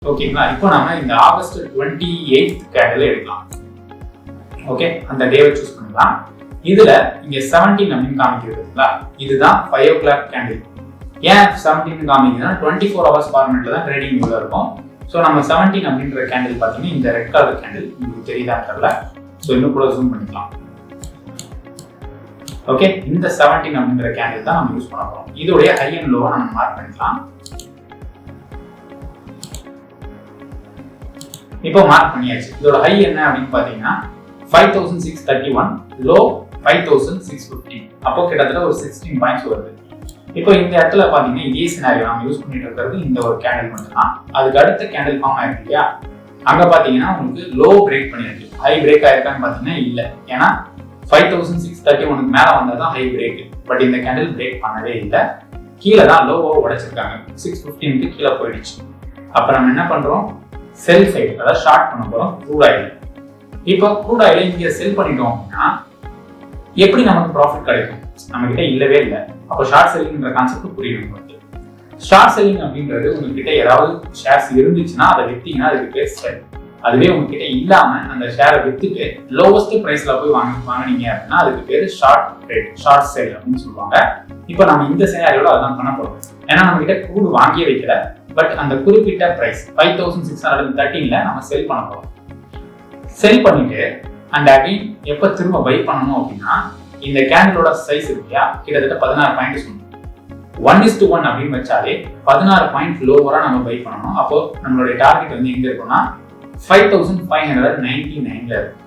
ஓகேங்களா? இப்போ நாம இந்த ஆகஸ்ட் 28th கேண்டில் எடுக்கலாம். ஓகே, அந்த டேவை சூஸ் பண்ணிக்கலாம். இதுல இங்க 17 அப்படின்னு காமிக்கிறதுங்களா, இதுதான் 5 o'clock கேண்டில். ஏன் 17 காமிக்குதுன்னா 24 hours ஃபார்மேட்ல தான் ட்ரேடிங் உள்ள இருக்கும். ஸோ நம்ம 17 அப்படின்ற கேண்டில் பார்த்தீங்கன்னா இந்த ரெட் கலர் கேண்டில் உங்களுக்கு தெரியுதான்னு தெரியல. ஸோ இன்னும் கூட ஜூம் பண்ணிக்கலாம். ஓகே, இந்த 17 அப்படிங்கிற கேண்டில் தான் நம்ம யூஸ் பண்ண போறோம். இதோடைய ஹை அண்ட் லோவை நம்ம மார்க் பண்ணிக்கலாம். இப்போ மார்க் பண்ணியாச்சு. இதோட ஹை என்ன அப்படின்னு பாத்தீங்கன்னா 5631, லோ 5650. அப்போ கிட்டத்தட்ட ஒரு 16 பாயிண்ட்ஸ் வருது. இப்போ இந்த இடத்துல பாத்தீங்கன்னா இதே சினாரியோ நம்ம யூஸ் பண்ணிட்டு இருக்கிறது இந்த ஒரு கேண்டில் மட்டும் தான். அதுக்கு அடுத்த கேண்டில் ஃபார்ம் ஆயிருக்கு இல்லையா, அங்க பாத்தீங்கன்னா உங்களுக்கு லோ பிரேக் பண்ணிருக்கு. ஹை பிரேக் ஆயிருக்கான்னு பாத்தீங்கன்னா இல்ல, ஏன்னா 5631 மேல வந்தாதான் ஹை பிரேக். பட் இந்த கேண்டில் பிரேக் பண்ணவே இல்லை, கீழே தான் லோவோ உடைச்சிருக்காங்க. 615க்கு கீழே போயிடுச்சு. அப்ப நம்ம என்ன பண்றோம், செல் சைடு, அதாவது ஷார்ட் பண்ண போறோம் க்ரூட் ஆயில். இப்போ க்ரூட் ஆயில இங்க செல் பண்ணிட்டோம் அப்படின்னா எப்படி நமக்கு ப்ராஃபிட் கிடைக்கும்? நம்ம கிட்ட இல்லவே இல்லை. அப்போ ஷார்ட் செல்லிங்ன்ற கான்செப்ட் புரியும் உங்களுக்கு. ஷார்ட் செல்லிங் அப்படின்றது உங்ககிட்ட ஏதாவது ஷேர்ஸ் இருந்துச்சுன்னா அதை வித்தீங்கன்னா அதுக்கு பேர் செல். அதுவே உங்ககிட்ட இல்லாம அந்த ஷேரை வித்துட்டு லோவஸ்ட் பிரைஸ்ல போய் வாங்கினீங்க அப்படின்னா அதுக்கு பேரு ஷார்ட் ட்ரேட், ஷார்ட் செல் அப்படின்னு சொல்லுவாங்க. இப்போ நம்ம இந்த சினாரியோல அதான் பண்ண போறோம். ஏன்னா நம்ம கிட்ட க்ரூட் வாங்கியே வைக்கல, பட் அந்த குறிப்பிட்ட பிரைஸ் 5613ல நம்ம செல் பண்ண போறோம். செல் பண்ணிட்டு அண்ட் அகைன் எப்ப திரும்ப பை பண்ணணும் அப்படின்னா இந்த கேண்டிலோட சைஸ் இருக்கியா கிட்டத்தட்ட 16 பாயிண்ட் சொல்லணும். 1:1 அப்படின்னு வச்சாலே 16 பாயிண்ட் லோவரா நம்ம பை பண்ணணும். அப்போ நம்மளுடைய டார்கெட் வந்து எங்க இருக்கும்னா 5599ல இருக்கு.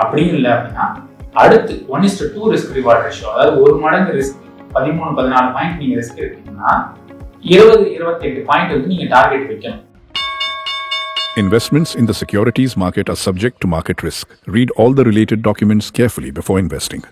அப்படியும் இல்லை அப்படின்னா அடுத்து 1:2 ரிஸ்க் ரிவார்ட் ரேஷியோ, அதாவது ஒரு மடங்கு ரிஸ்க் 13-14 பாயிண்ட் நீங்க ரிஸ்க் எடுத்தீங்கன்னா 20-28 பாயிண்ட் வந்து நீங்க டார்கெட் வைக்கணும். Investments in the securities market are subject to market risk. Read all the related documents carefully before investing.